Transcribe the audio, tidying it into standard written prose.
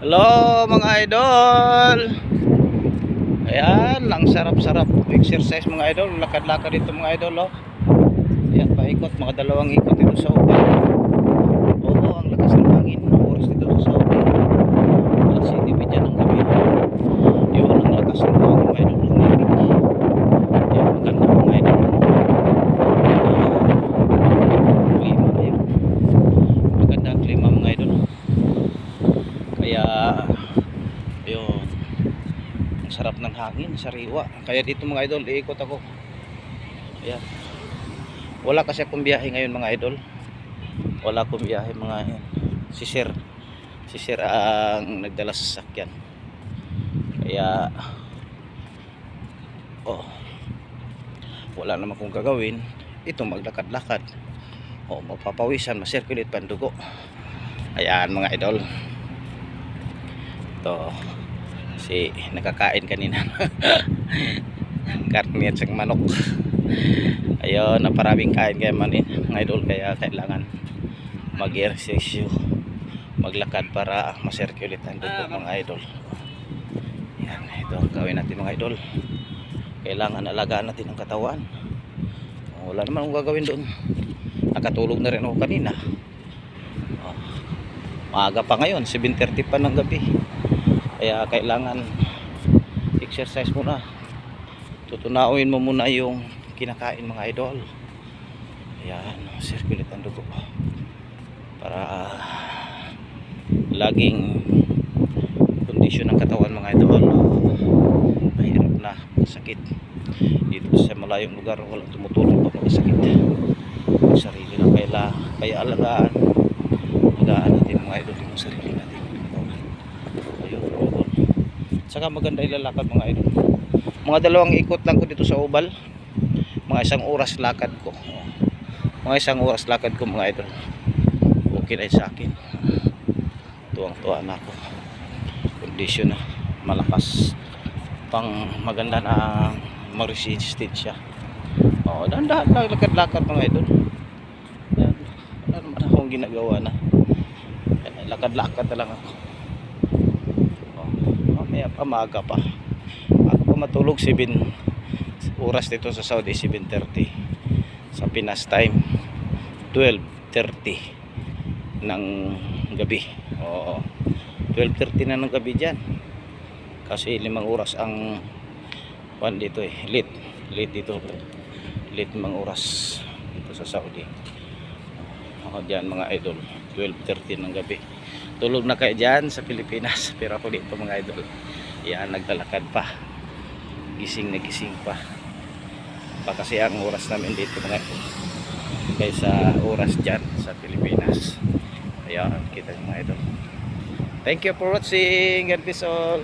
Hello mga idol. Ayan, lang sarap-sarap exercise mga idol. Lakad-lakad dito mga idol, oh. Ayan, paikot, mga dalawang ikot dito sa uban. Oo, ang lakas ng hangin. Oras dito sa Saudi. Alas 7:30 ng gabi. Yun, ang lakas ng hangin mga idol. Ayan, maganda mga idol. Klima na yun. Maganda ang klima mga idol. Kaya yun, ang sarap ng hangin, sariwa. Kaya dito mga idol, iikot ako. Ayan. Wala kasi akong biyahe ngayon mga idol. Wala akong biyahe mga idol. Si Sir ang nagdala sa sasakyan. Kaya wala naman kong gagawin. Ito maglakad-lakad. Mapapawisan, masirculate pandugo. Ayan mga idol. Ito si nakakain kanina karne at manok. Ayun, naparaming kain kaya manin mga idol, kaya kailangan mag-exercise, maglakad para ma-circulate ang dugo mga idol. Yan, ito gawin natin mga idol. Kailangan alagaan natin ang katawan. Wala naman akong gagawin doon. Nakatulog na rin ako kanina. Maaga pa ngayon, 7:30 pa ng gabi. Kaya kailangan exercise muna. Tutunawin mo muna yung kinakain mga idol. Ayan, circulate ang dugo para laging kondisyon ng katawan mga idol. Mahirap na, sakit dito sa malayong lugar, walang tumutulong pag sakit. Sarili lang kaya alagaan natin mga idol yung sarili natin. Saka maganda ilalakad mga idol. Mga dalawang ikot lang ko dito sa Ubal. Mga isang oras lakad ko. Mga idol. Okay na sa akin. Tuwang-tuwa na ako. Kondisyon na malakas. Pang maganda na mag-resistance siya. Dahan-dahan lang lakad-lakad mga idol. Yan. Wala naman akong ginagawa na. Lakad-lakad na lang ako. Mamaya pa, maaga pa matulog. 7 oras dito sa Saudi, 7:30. Sa Pinas time 12:30 ng gabi. 12:30 na ng gabi dyan, kasi 5 oras ang dito late dito, 5 oras dito sa Saudi. Dyan mga idol, 12:30 ng gabi. Tulog na kayo dyan sa Pilipinas, pero ako dito mga idol, yan, naglalakad pa, gising pa kasi ang oras namin dito mga idol kaysa oras dyan sa Pilipinas. Ayan, kita mga idol. Thank you for watching. God bless all.